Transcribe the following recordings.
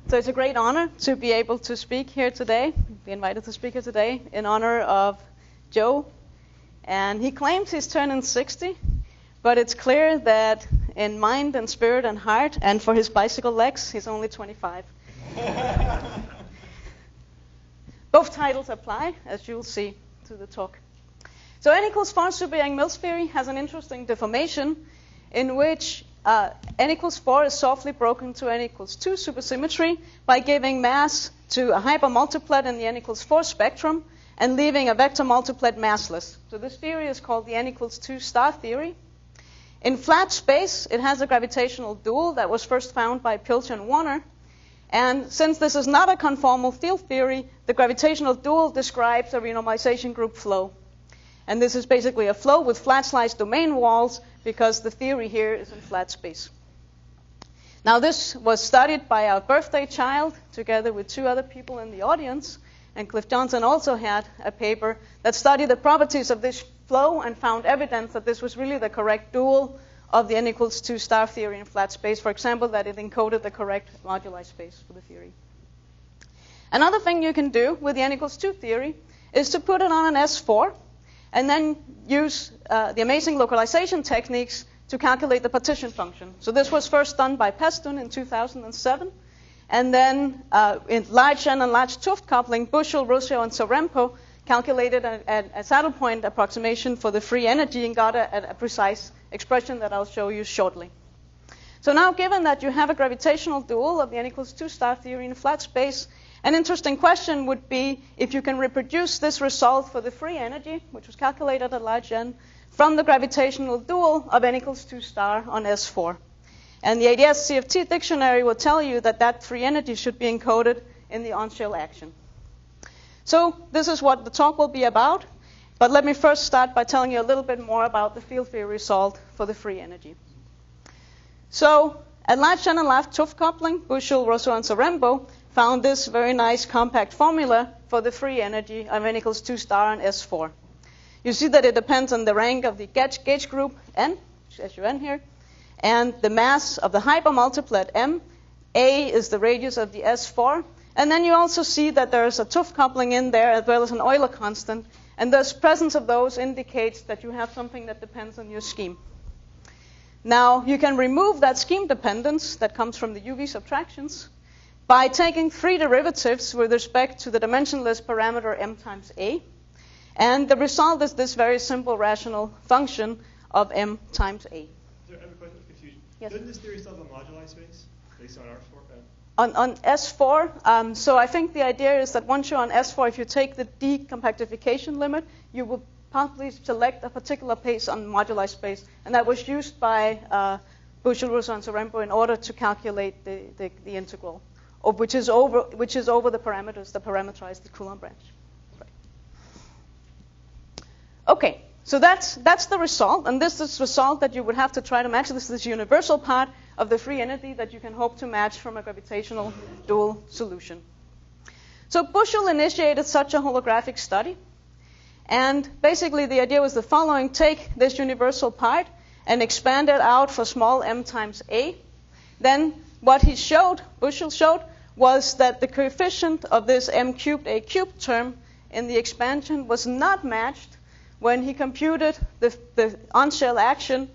So it's a great honor to be able to speak here today, be invited to speak here today in honor of Joe. And he claims he's turning 60, but it's clear that in mind and spirit and heart and for his bicycle legs, he's only 25. Both titles apply, as you'll see through the talk. So n equals 4 super Yang-Mills theory has an interesting deformation in which n equals 4 is softly broken to n equals 2 supersymmetry by giving mass to a hypermultiplet in the n equals 4 spectrum and leaving a vector multiplet massless. So this theory is called the n equals 2 star theory. In flat space, it has a gravitational dual that was first found by Pilch and Warner. And since this is not a conformal field theory, the gravitational dual describes a renormalization group flow. And this is basically a flow with flat slice domain walls because the theory here is in flat space. Now this was studied by our birthday child together with two other people in the audience. And Cliff Johnson also had a paper that studied the properties of this flow and found evidence that this was really the correct dual of the n equals 2 star theory in flat space. For example, that it encoded the correct moduli space for the theory. Another thing you can do with the n equals 2 theory is to put it on an S4 and then use the amazing localization techniques to calculate the partition function. So this was first done by Pestun in 2007. And then in large N and large Tuft coupling, Bushel, Ruscio, and Sorempo calculated a saddle point approximation for the free energy and got a precise expression that I'll show you shortly. So now, given that you have a gravitational dual of the n equals 2 star theory in flat space, an interesting question would be if you can reproduce this result for the free energy, which was calculated at large N, from the gravitational dual of n equals 2 star on S4. And the ADS CFT dictionary will tell you that that free energy should be encoded in the on-shell action. So this is what the talk will be about. But let me first start by telling you a little bit more about the field theory result for the free energy. So at large N and large Tuft coupling, Bushel, Rosso, and Sorempo found this very nice compact formula for the free energy of n equals 2 star on S4. You see that it depends on the rank of the gauge group N, SUN here, and the mass of the hypermultiplet M. A is the radius of the S4. And then you also see that there is a Tuft coupling in there as well as an Euler constant. And the presence of those indicates that you have something that depends on your scheme. Now, you can remove that scheme dependence that comes from the UV subtractions by taking three derivatives with respect to the dimensionless parameter M times A. And the result is this very simple rational function of M times A. I have a question of confusion. Yes. Doesn't this theory still have a moduli space based on R4? On S4, so I think the idea is that once you're on S4, if you take the decompactification limit, you will possibly select a particular pace on moduli space, and that was used by Bushel, Russo, and Sorempo in order to calculate the integral, which is over the parameters that parameterize the Coulomb branch. Right. Okay, so that's the result, and this is the result that you would have to try to match. This is the universal part of the free energy that you can hope to match from a gravitational dual solution. So Bushel initiated such a holographic study. And basically the idea was the following: take this universal part and expand it out for small m times A. Then what he showed, Bushel showed, was that the coefficient of this m cubed A cubed term in the expansion was not matched when he computed the on-shell action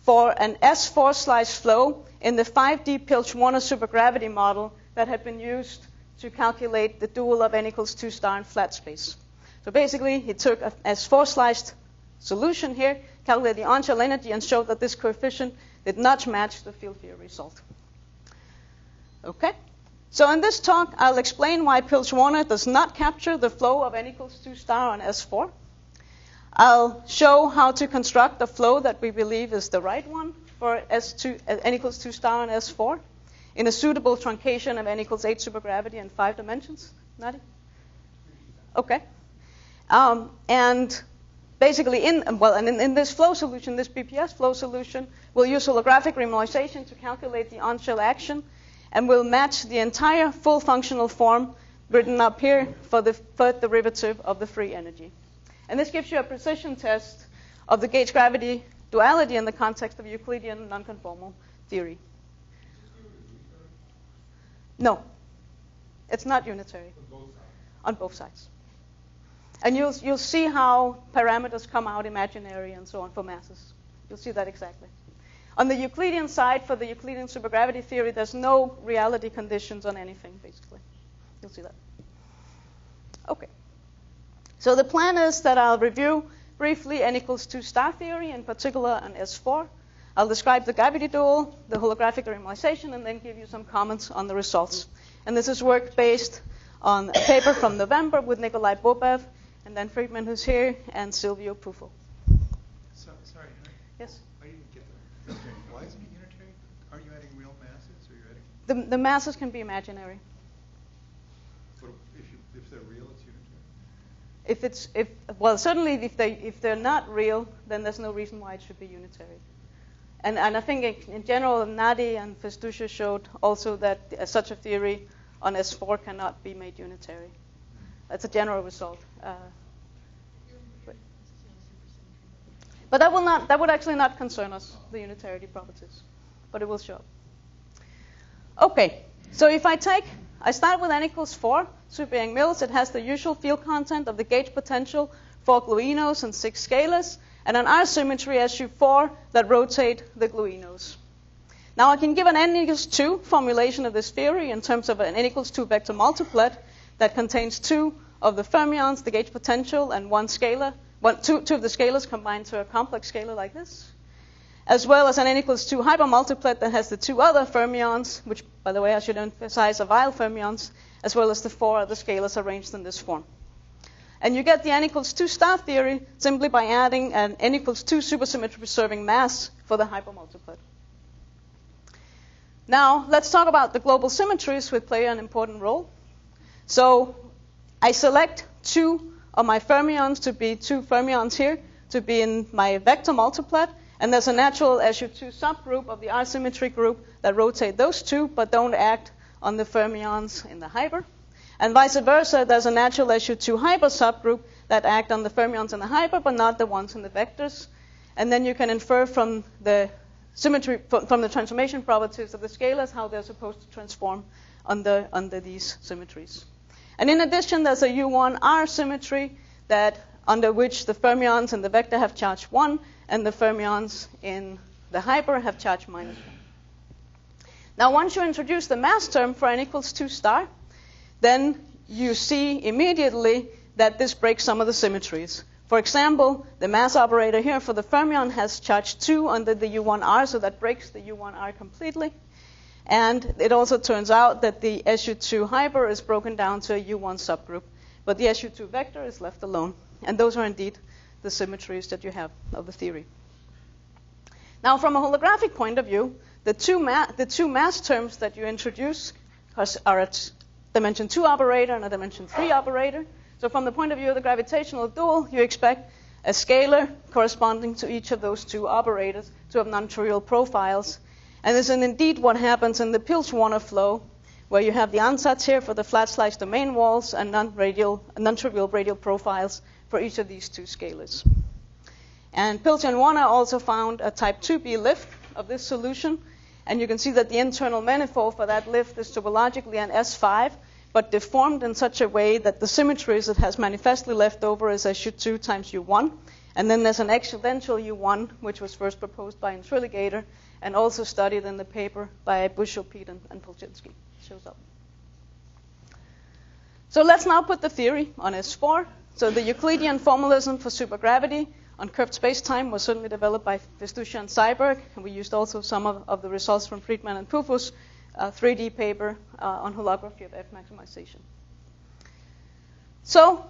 for an S4 slice flow in the 5D Pilch-Warner supergravity model that had been used to calculate the dual of n equals 2 star in flat space. So basically, he took a S4 sliced solution here, calculated the on-shell energy, and showed that this coefficient did not match the field theory result. Okay? So in this talk, I'll explain why Pilch-Warner does not capture the flow of n equals 2 star on S4. I'll show how to construct a flow that we believe is the right one for n equals 2 star on S4 in a suitable truncation of n equals 8 supergravity in 5 dimensions. Nadi? Okay. And basically, in this flow solution, this BPS flow solution, we'll use holographic renormalization to calculate the on-shell action, and we'll match the entire full functional form written up here for the third derivative of the free energy. And this gives you a precision test of the gauge gravity duality in the context of Euclidean nonconformal theory. No. It's not unitary. On both sides. On both sides. And you'll see how parameters come out imaginary and so on for masses. You'll see that exactly. On the Euclidean side, for the Euclidean supergravity theory, there's no reality conditions on anything, basically. You'll see that. Okay. So the plan is that I'll review briefly n equals 2 star theory, in particular on S4. I'll describe the gravity dual, the holographic renormalization, and then give you some comments on the results. And this is work based on a paper from November with Nikolai Bobev, and then Friedman, who's here, and Silvio Pufo. Sorry, Henry. Yes? I didn't get that. Why is it unitary? Aren't you adding real masses, or you're adding? The masses can be imaginary. But if they're real, it's unitary. Certainly if they're not real, then there's no reason why it should be unitary. And I think in general, Nadi and Festuccia showed also that such a theory on S4 cannot be made unitary. That's a general result. But that would actually not concern us, the unitarity properties. But it will show up. Okay, so if I start with n equals 4, super Yang-Mills, it has the usual field content of the gauge potential, 4 gluinos and 6 scalars, and an R symmetry SU4 that rotate the gluinos. Now I can give an n equals 2 formulation of this theory in terms of an n equals 2 vector multiplet that contains 2 of the fermions, the gauge potential, and two of the scalars combined to a complex scalar like this, as well as an n equals 2 hypermultiplet that has the 2 other fermions, which, by the way, I should emphasize are Weyl fermions, as well as the 4 other scalars arranged in this form. And you get the n equals 2 star theory simply by adding an n equals 2 supersymmetry preserving mass for the hypermultiplet. Now, let's talk about the global symmetries, which play an important role. So I select 2 of my fermions to be 2 fermions here, to be in my vector multiplet, and there's a natural SU2 subgroup of the R symmetry group that rotate those 2, but don't act on the fermions in the hyper. And vice versa, there's a natural SU2 hyper subgroup that act on the fermions in the hyper, but not the ones in the vectors. And then you can infer from the symmetry, from the transformation properties of the scalars, how they're supposed to transform under these symmetries. And in addition, there's a U1R symmetry under which the fermions in the vector have charge 1, and the fermions in the hyper have charge -1. Now, once you introduce the mass term for n equals 2 star, then you see immediately that this breaks some of the symmetries. For example, the mass operator here for the fermion has charge 2 under the U1R, so that breaks the U1R completely. And it also turns out that the SU2 hyper is broken down to a U1 subgroup, but the SU2 vector is left alone. And those are indeed the symmetries that you have of the theory. Now, from a holographic point of view, the two mass terms that you introduce are at dimension 2 operator and a dimension 3 operator. So from the point of view of the gravitational dual, you expect a scalar corresponding to each of those 2 operators to have non-trivial profiles. And this is indeed what happens in the Pilch-Warner flow, where you have the ansatz here for the flat slice domain walls and non-trivial radial profiles for each of these 2 scalars. And Pilch and Warner also found a type 2b lift of this solution. And you can see that the internal manifold for that lift is topologically an S5, but deformed in such a way that the symmetries it has manifestly left over is SU2 times U1. And then there's an exponential U1, which was first proposed by Intriligator and also studied in the paper by Bushel, Pete, and Polchinski. Shows up. So let's now put the theory on S4. So the Euclidean formalism for supergravity on curved space-time was certainly developed by Festuccia and Seiberg, and we used also some of the results from Friedman and Pufo's 3D paper on holography of F maximization. So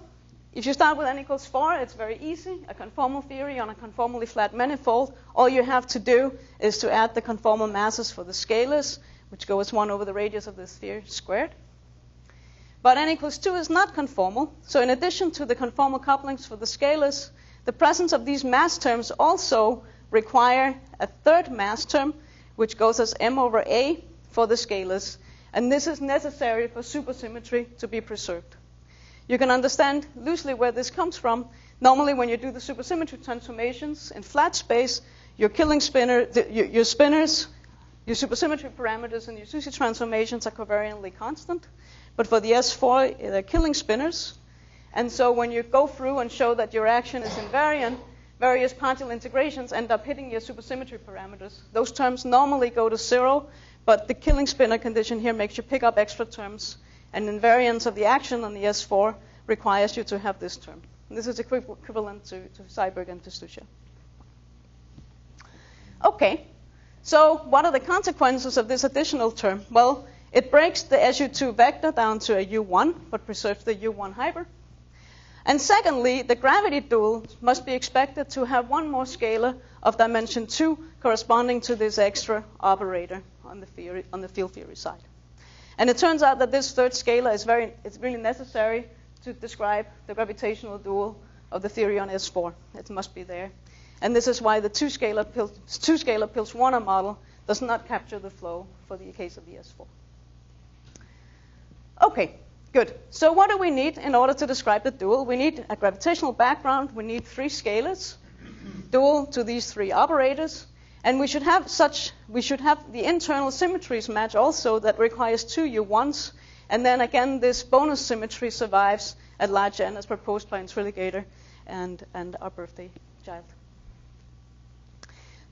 if you start with n equals 4, it's very easy. A conformal theory on a conformally flat manifold. All you have to do is to add the conformal masses for the scalars, which go as 1 over the radius of the sphere squared. But n equals 2 is not conformal. So in addition to the conformal couplings for the scalars, the presence of these mass terms also require a third mass term, which goes as m over a for the scalars. And this is necessary for supersymmetry to be preserved. You can understand loosely where this comes from. Normally, when you do the supersymmetry transformations in flat space, your your spinners, your supersymmetry parameters, and your SUSY transformations are covariantly constant. but for the S4, they're killing spinners. And so when you go through and show that your action is invariant, various partial integrations end up hitting your supersymmetry parameters. Those terms normally go to 0, but the killing spinner condition here makes you pick up extra terms. And invariance of the action on the S4 requires you to have this term. And this is equivalent to Seiberg and to Stuccia. Okay, so what are the consequences of this additional term? Well, it breaks the SU2 vector down to a U1, but preserves the U1 hyper. And secondly, the gravity dual must be expected to have one more scalar of dimension 2 corresponding to this extra operator on the field theory side. And it turns out that this third scalar is really necessary to describe the gravitational dual of the theory on S4. It must be there. And this is why the two-scalar Polchinski model does not capture the flow for the case of the S4. Okay, good. So what do we need in order to describe the dual? We need a gravitational background. We need 3 scalars, dual to these 3 operators. And we should have the internal symmetries match also that requires 2 U1s. And then again, this bonus symmetry survives at large n as proposed by Intriligator and our birthday child.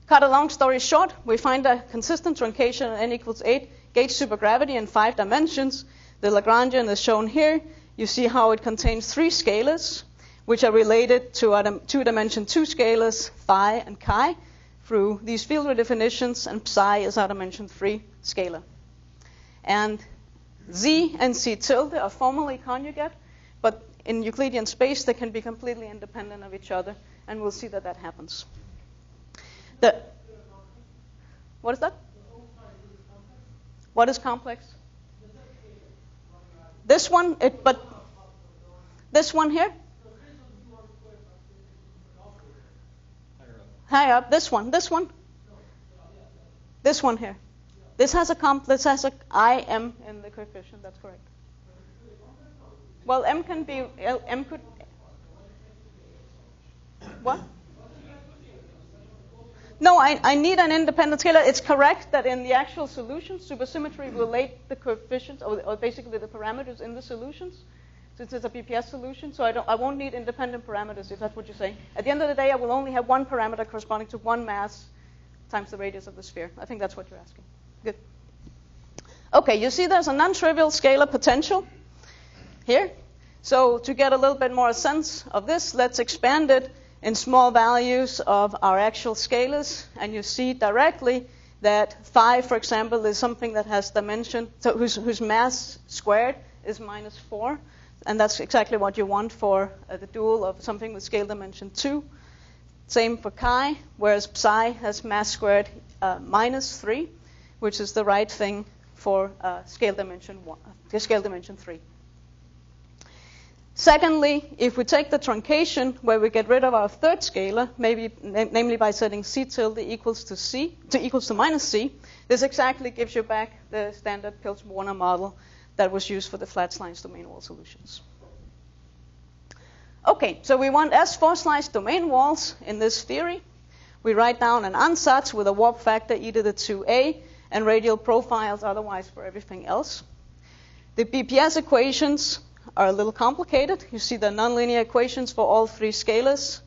Cut a long story short, we find a consistent truncation at n equals 8 gauge supergravity in 5 dimensions. The Lagrangian is shown here. You see how it contains 3 scalars, which are related to 2-dimension 2 scalars, phi and chi, through these field redefinitions, and psi is our dimension 3 scalar. And z and c tilde are formally conjugate, but in Euclidean space they can be completely independent of each other, and we'll see that that happens. What is that? What is complex? This one, this one here? Higher up, this one. This one here. This has a IM in the coefficient, that's correct. Well, M could, what? No, I need an independent scalar. It's correct that in the actual solution, supersymmetry will relate the coefficients, or basically the parameters in the solutions, since it's a BPS solution. So I won't need independent parameters, if that's what you're saying. At the end of the day, I will only have one parameter corresponding to one mass times the radius of the sphere. I think that's what you're asking. Good. Okay, you see there's a non-trivial scalar potential here. So to get a little bit more sense of this, let's expand it in small values of our actual scalars, and you see directly that phi, for example, is something that has dimension, so whose mass squared is -4, and that's exactly what you want for the dual of something with scale dimension 2. Same for chi, whereas psi has mass squared -3, which is the right thing for scale dimension 3. Secondly, if we take the truncation where we get rid of our third scalar, namely by setting c tilde equals to -c, this exactly gives you back the standard Polchinski model that was used for the flat slice domain wall solutions. Okay, so we want S4 slice domain walls in this theory. We write down an ansatz with a warp factor e to the 2a and radial profiles otherwise for everything else. The BPS equations are a little complicated. You see the nonlinear equations for all 3 scalars.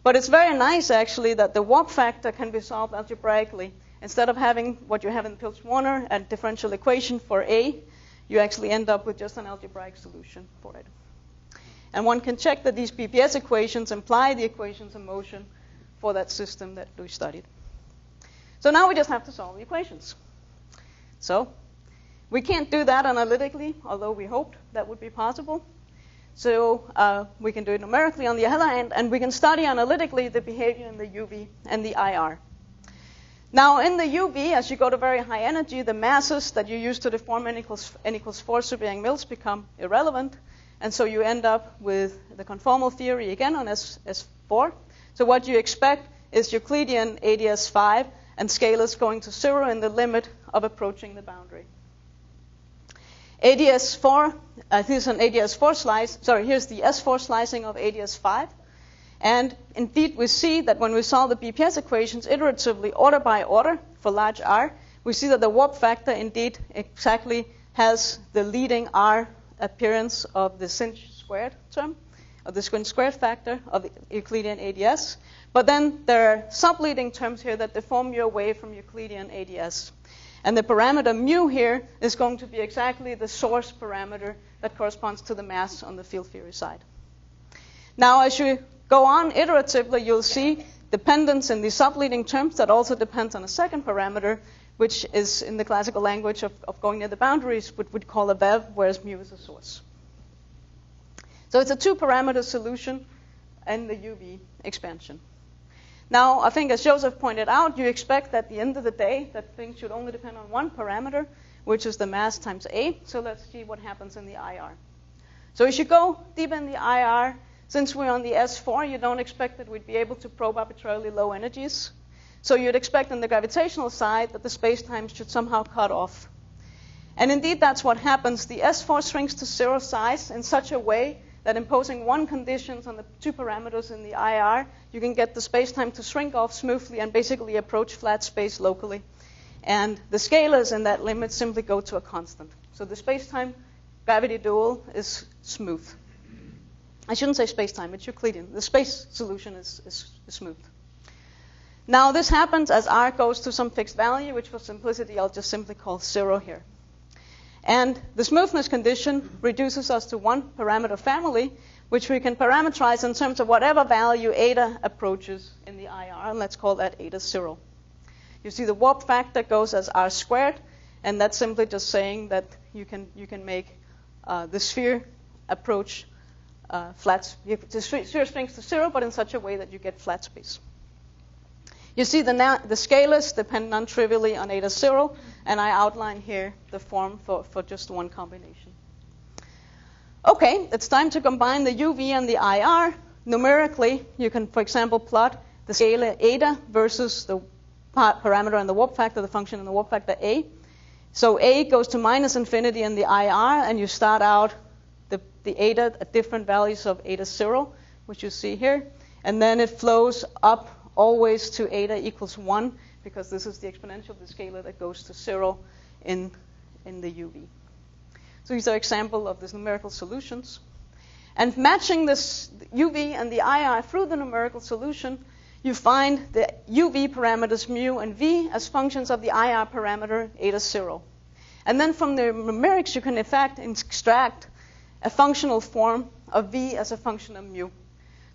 But it's very nice, actually, that the warp factor can be solved algebraically. Instead of having what you have in Polchinski and differential equation for A, you actually end up with just an algebraic solution for it. And one can check that these BPS equations imply the equations of motion for that system that we studied. So now we just have to solve the equations. So we can't do that analytically, although we hoped that would be possible. So we can do it numerically on the other hand, and we can study analytically the behavior in the UV and the IR. Now in the UV, as you go to very high energy, the masses that you use to deform n equals 4 Super-Yang-Mills become irrelevant, and so you end up with the conformal theory again on S4. So what you expect is Euclidean ADS5 and scalars going to 0 in the limit of approaching the boundary. ADS4, here's an ADS4 slice. Sorry, here's the S4 slicing of ADS5. And indeed, we see that when we solve the BPS equations iteratively, order by order, for large R, we see that the warp factor indeed exactly has the leading R appearance of the sinh squared term, of the sinh squared factor of the Euclidean ADS. But then there are subleading terms here that deform you away from Euclidean ADS. And the parameter mu here is going to be exactly the source parameter that corresponds to the mass on the field theory side. Now, as you go on iteratively, you'll see dependence in the subleading terms that also depends on a second parameter, which is in the classical language of going near the boundaries, what we'd call a VEV, whereas mu is a source. So it's a two-parameter solution in the UV expansion. Now, I think as Joseph pointed out, you expect at the end of the day that things should only depend on one parameter, which is the mass times A. So let's see what happens in the IR. So as you go deep in the IR, since we're on the S4, you don't expect that we'd be able to probe arbitrarily low energies. So you'd expect on the gravitational side that the space-time should somehow cut off. And indeed, that's what happens. The S4 shrinks to zero size in such a way that imposing one conditions on the two parameters in the IR, you can get the space-time to shrink off smoothly and basically approach flat space locally. And the scalars in that limit simply go to a constant. So the space-time gravity dual is smooth. I shouldn't say space-time, it's Euclidean. The space solution is smooth. Now this happens as R goes to some fixed value, which for simplicity I'll just simply call 0 here. And the smoothness condition reduces us to one parameter family, which we can parameterize in terms of whatever value eta approaches in the IR, and let's call that eta 0. You see the warp factor goes as R squared, and that's simply just saying that you can make the sphere approach flat. The sphere shrinks to 0, but in such a way that you get flat space. You see the scalars depend non-trivially on eta 0, and I outline here the form for just one combination. Okay, it's time to combine the UV and the IR. Numerically, you can, for example, plot the scalar eta versus the parameter and the warp factor, the function and the warp factor A. So A goes to minus infinity in the IR, and you start out the eta at different values of eta 0, which you see here. And then it flows up always to eta equals 1, because this is the exponential of the scalar that goes to 0 in the UV. So these are examples of these numerical solutions. And matching this UV and the IR through the numerical solution, you find the UV parameters mu and v as functions of the IR parameter eta 0. And then from the numerics, you can in fact extract a functional form of v as a function of mu.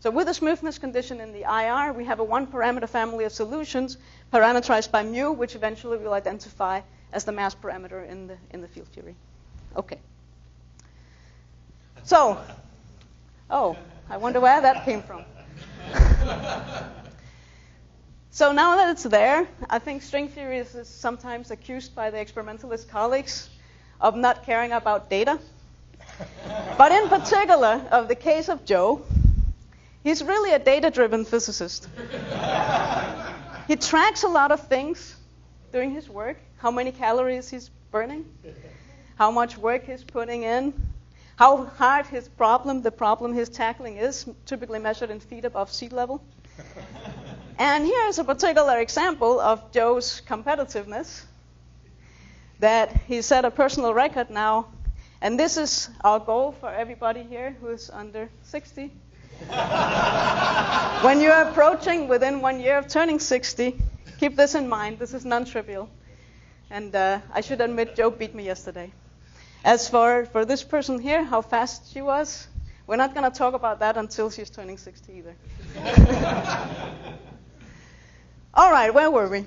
So with the smoothness condition in the IR, we have a one-parameter family of solutions parameterized by mu, which eventually we'll identify as the mass parameter in the field theory. Okay. So, I wonder where that came from. So now that it's there, I think string theory is sometimes accused by the experimentalist colleagues of not caring about data. But in particular, of the case of Joe, he's really a data-driven physicist. He tracks a lot of things during his work, how many calories he's burning, how much work he's putting in, how hard the problem he's tackling is, typically measured in feet above sea level. And here's a particular example of Joe's competitiveness, that he set a personal record now. And this is our goal for everybody here who is under 60. When you're approaching within 1 year of turning 60, keep this in mind. This is non-trivial. And I should admit, Joe beat me yesterday. As for this person here, how fast she was, we're not going to talk about that until she's turning 60 either. All right, where were we?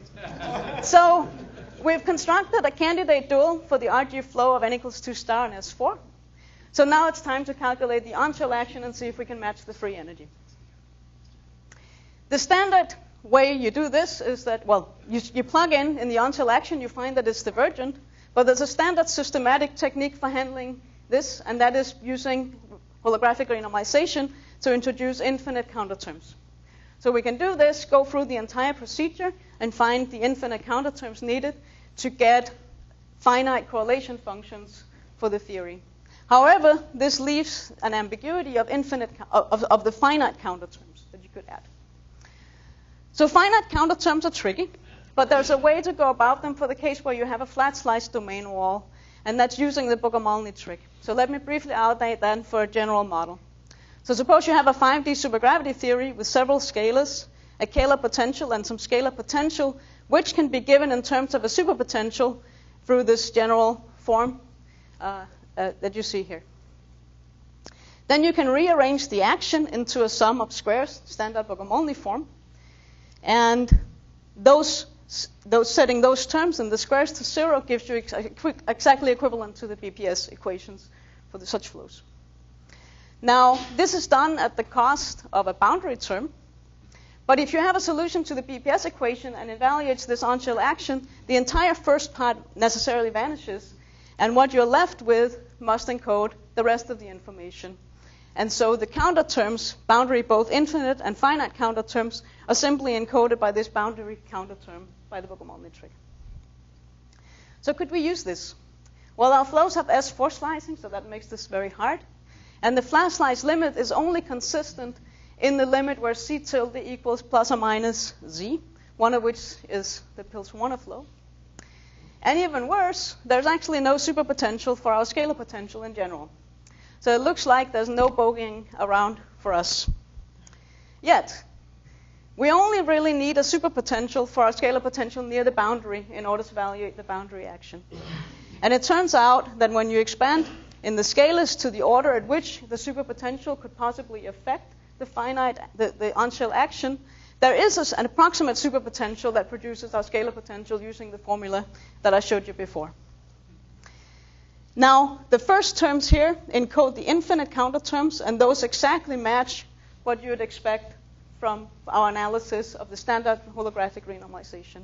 So we've constructed a candidate dual for the RG flow of n equals 2 star and S4. So now it's time to calculate the on-shell action and see if we can match the free energy. The standard way you do this is that, well, you plug in the on-shell action, you find that it's divergent, but there's a standard systematic technique for handling this, and that is using holographic renormalization to introduce infinite counterterms. So we can do this, go through the entire procedure, and find the infinite counterterms needed to get finite correlation functions for the theory. However, this leaves an ambiguity of the finite counterterms that you could add. So finite counterterms are tricky, but there's a way to go about them for the case where you have a flat slice domain wall. and that's using the Bogomolny trick. So let me briefly outline that for a general model. So suppose you have a 5D supergravity theory with several scalars, a scalar potential and some scalar potential, which can be given in terms of a superpotential through this general form that you see here. Then you can rearrange the action into a sum of squares, standard Bogomolny form, and setting those terms in the squares to 0 gives you exactly equivalent to the BPS equations for such flows. Now, this is done at the cost of a boundary term, but if you have a solution to the BPS equation and evaluates this on-shell action, the entire first part necessarily vanishes, and what you're left with must encode the rest of the information. And so the counter terms, boundary both infinite and finite counter terms, are simply encoded by this boundary counter term by the Bogomolny trick. So could we use this? Well, our flows have S4 slicing, so that makes this very hard. And the flat slice limit is only consistent in the limit where C tilde equals plus or minus Z, one of which is the Pilsner flow. And even worse, there's actually no superpotential for our scalar potential in general. So it looks like there's no bogeying around for us. Yet, we only really need a superpotential for our scalar potential near the boundary in order to evaluate the boundary action. And it turns out that when you expand in the scalars to the order at which the superpotential could possibly affect the on-shell action, there is an approximate superpotential that produces our scalar potential using the formula that I showed you before. Now, the first terms here encode the infinite counter terms, and those exactly match what you would expect from our analysis of the standard holographic renormalization.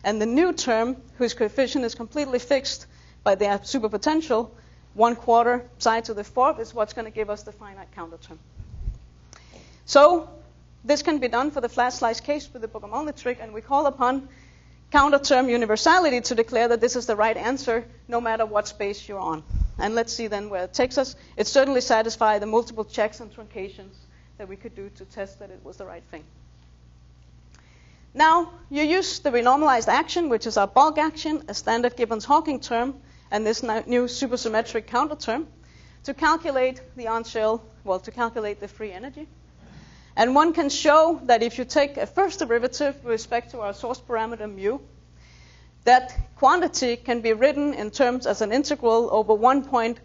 And the new term, whose coefficient is completely fixed by the superpotential, 1/4 psi to the 4th, is what's going to give us the finite counter term. So this can be done for the flat slice case with the Bogomolny trick, and we call upon counter term universality to declare that this is the right answer no matter what space you're on. And let's see then where it takes us. It certainly satisfies the multiple checks and truncations that we could do to test that it was the right thing. Now, you use the renormalized action, which is our bulk action, a standard Gibbons-Hawking term, and this new supersymmetric counter term, to calculate the on-shell, to calculate the free energy. And one can show that if you take a first derivative with respect to our source parameter mu, that quantity can be written in terms as an integral over 1-point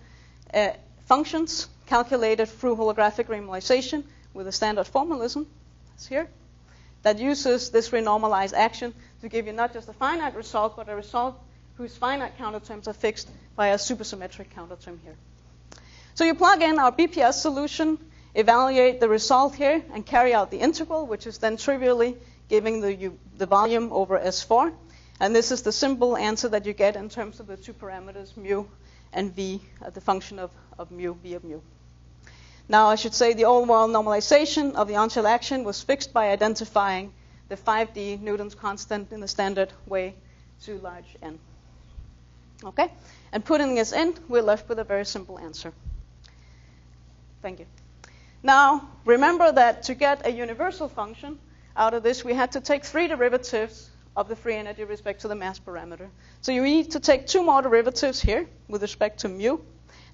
functions calculated through holographic renormalization with a standard formalism, that's here, that uses this renormalized action to give you not just a finite result, but a result whose finite counter terms are fixed by a supersymmetric counter term here. So you plug in our BPS solution, evaluate the result here, and carry out the integral, which is then trivially giving the volume over S4. And this is the simple answer that you get in terms of the two parameters, mu and v, the function of mu, v of mu. Now, I should say the overall normalization of the on-shell action was fixed by identifying the 5D Newton's constant in the standard way to large n. Okay? And putting this in, we're left with a very simple answer. Thank you. Now, remember that to get a universal function out of this, we had to take 3 derivatives of the free energy with respect to the mass parameter. So you need to take 2 more derivatives here with respect to mu.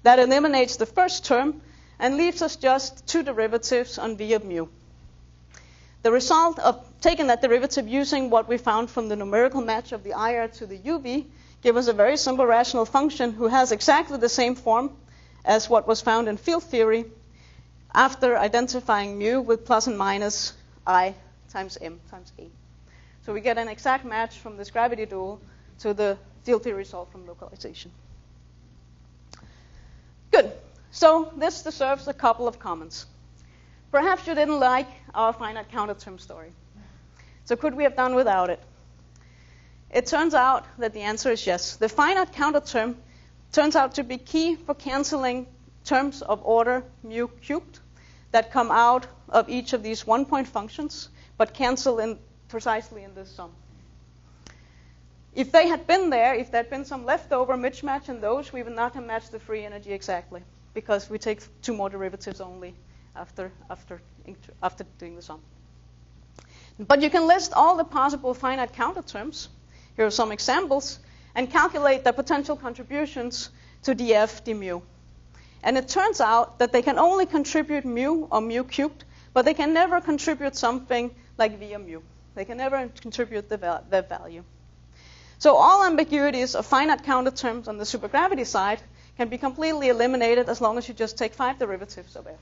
That eliminates the first term and leaves us just 2 derivatives on v of mu. The result of taking that derivative using what we found from the numerical match of the IR to the UV gives us a very simple rational function who has exactly the same form as what was found in field theory after identifying mu with plus and minus I times m times a. So we get an exact match from this gravity dual to the field theory result from localization. Good. So this deserves a couple of comments. Perhaps you didn't like our finite counter term story. So could we have done without it? It turns out that the answer is yes. The finite counter term turns out to be key for canceling terms of order mu cubed that come out of each of these 1-point functions, but cancel precisely in this sum. If they had been there, if there had been some leftover mismatch in those, we would not have matched the free energy exactly, because we take 2 more derivatives only after doing the sum. But you can list all the possible finite counter terms. Here are some examples. and calculate their potential contributions to df d mu. And it turns out that they can only contribute mu or mu cubed, but they can never contribute something like v or mu. They can never contribute their value. So all ambiguities of finite counter terms on the supergravity side can be completely eliminated as long as you just take 5 derivatives of f.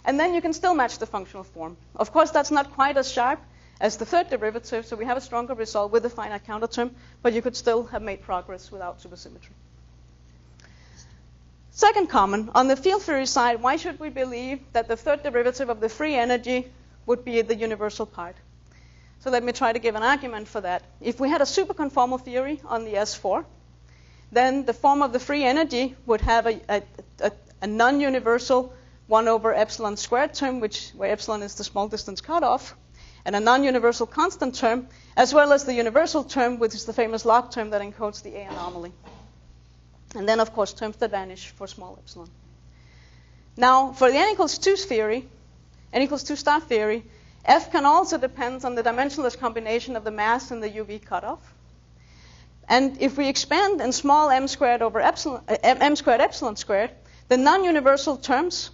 And then you can still match the functional form. Of course, that's not quite as sharp as the third derivative, so we have a stronger result with the finite counter term, but you could still have made progress without supersymmetry. Second comment, on the field theory side, why should we believe that the third derivative of the free energy would be the universal part? So let me try to give an argument for that. If we had a superconformal theory on the S4, then the form of the free energy would have a non-universal 1 over epsilon squared term, where epsilon is the small distance cutoff, and a non-universal constant term, as well as the universal term, which is the famous log term that encodes the A anomaly. And then, of course, terms that vanish for small epsilon. Now, for the n equals 2 theory, n equals 2 star theory, F can also depend on the dimensionless combination of the mass and the UV cutoff. And if we expand in small m squared over epsilon, m squared epsilon squared, the non-universal terms,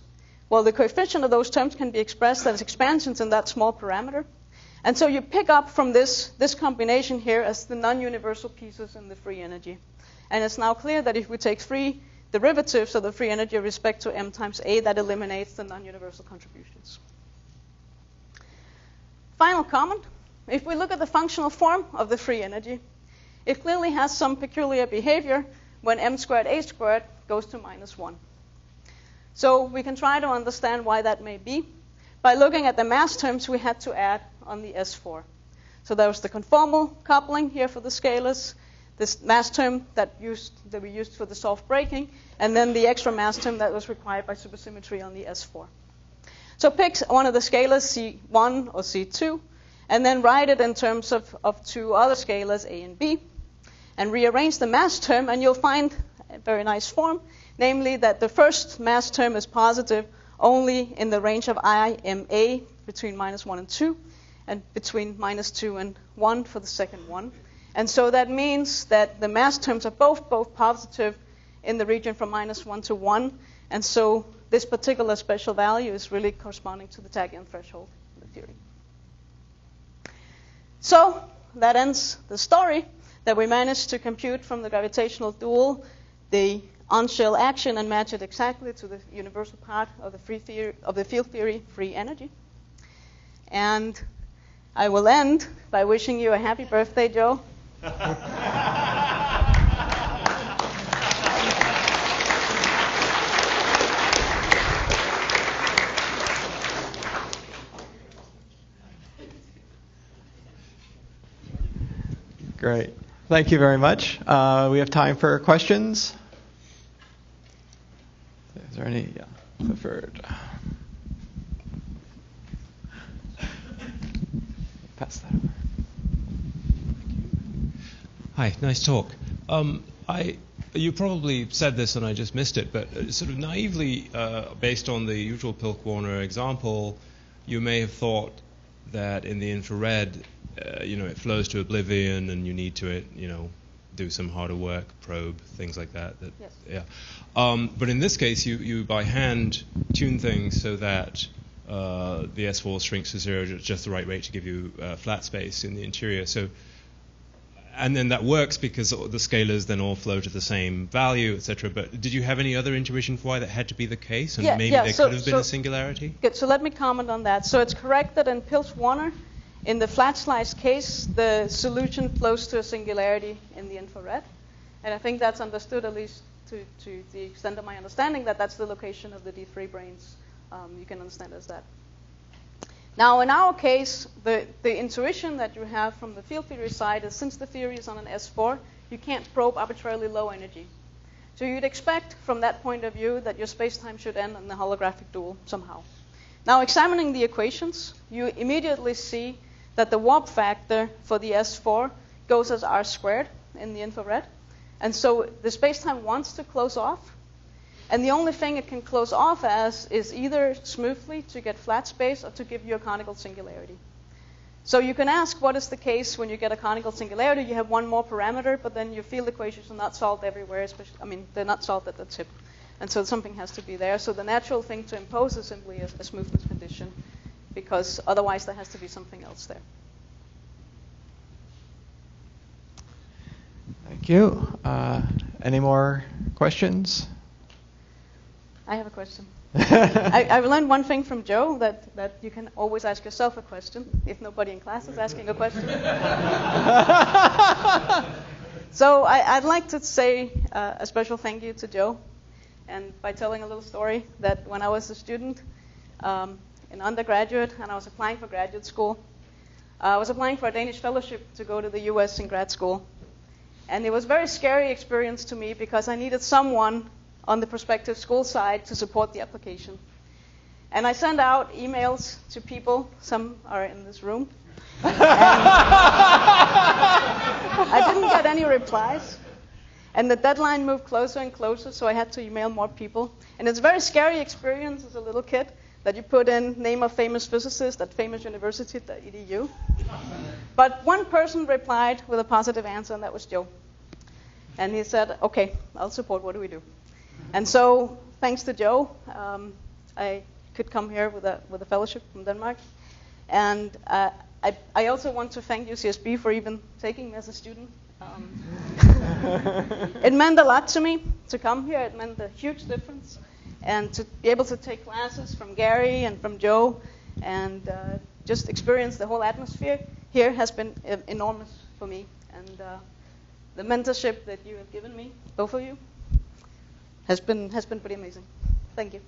well, the coefficient of those terms can be expressed as expansions in that small parameter. And so you pick up from this combination here as the non-universal pieces in the free energy. And it's now clear that if we take free derivatives of the free energy with respect to m times a, that eliminates the non-universal contributions. Final comment, if we look at the functional form of the free energy, it clearly has some peculiar behavior when m squared a squared goes to -1. So we can try to understand why that may be by looking at the mass terms we had to add on the S4. So there was the conformal coupling here for the scalars, this mass term that we used for the soft breaking, and then the extra mass term that was required by supersymmetry on the S4. So pick one of the scalars, C1 or C2, and then write it in terms of two other scalars, A and B, and rearrange the mass term, and you'll find a very nice form, namely that the first mass term is positive only in the range of IMA between -1 and 2, and between -2 and 1 for the second one. And so that means that the mass terms are both positive in the region from -1 to 1, and so this particular special value is really corresponding to the tachyon threshold in the theory. So that ends the story, that we managed to compute from the gravitational dual the on-shell action and match it exactly to the universal part of the field theory free energy. And I will end by wishing you a happy birthday, Joe. Great. Thank you very much. We have time for questions. Is there any preferred? Pass that over. Hi, nice talk. You probably said this and I just missed it, but sort of naively, based on the usual Pilk-Warner example, you may have thought that in the infrared, it flows to oblivion and you need to, do some harder work, probe, things like that. Yes. Yeah. But in this case, you by hand tune things so that the S4 shrinks to 0 at just the right rate to give you flat space in the interior. So, and then that works because the scalars then all flow to the same value, etc. But did you have any other intuition for why that had to be the case? And maybe there could have been a singularity? Good. So let me comment on that. So it's correct that in Pilk-Warner, in the flat slice case, the solution flows to a singularity in the infrared. And I think that's understood, at least to the extent of my understanding, that that's the location of the D3 branes. You can understand as that. Now, in our case, the intuition that you have from the field theory side is since the theory is on an S4, you can't probe arbitrarily low energy. So you'd expect from that point of view that your space-time should end in the holographic dual somehow. Now, examining the equations, you immediately see that the warp factor for the S4 goes as r squared in the infrared. And so the space-time wants to close off. And the only thing it can close off as is either smoothly to get flat space or to give you a conical singularity. So you can ask what is the case when you get a conical singularity. You have one more parameter, but then your field equations are not solved everywhere. Especially, they're not solved at the tip. And so something has to be there. So the natural thing to impose is simply a smoothness condition, because otherwise there has to be something else there. Thank you. Any more questions? I have a question. I've learned one thing from Joe, that you can always ask yourself a question if nobody in class is asking a question. So I'd like to say a special thank you to Joe, and by telling a little story that when I was a student in undergraduate and I was applying for graduate school, I was applying for a Danish fellowship to go to the US in grad school. And it was a very scary experience to me because I needed someone on the prospective school side to support the application. And I sent out emails to people, some are in this room. I didn't get any replies. And the deadline moved closer and closer, so I had to email more people. And it's a very scary experience as a little kid that you put in name of famous physicist at famousuniversity.edu. But one person replied with a positive answer, and that was Joe. And he said, okay, I'll support, what do we do? And so, thanks to Joe, I could come here with a fellowship from Denmark. And I also want to thank UCSB for even taking me as a student. It meant a lot to me to come here. It meant a huge difference. And to be able to take classes from Gary and from Joe and just experience the whole atmosphere here has been enormous for me. And the mentorship that you have given me, both of you, has been pretty amazing. Thank you.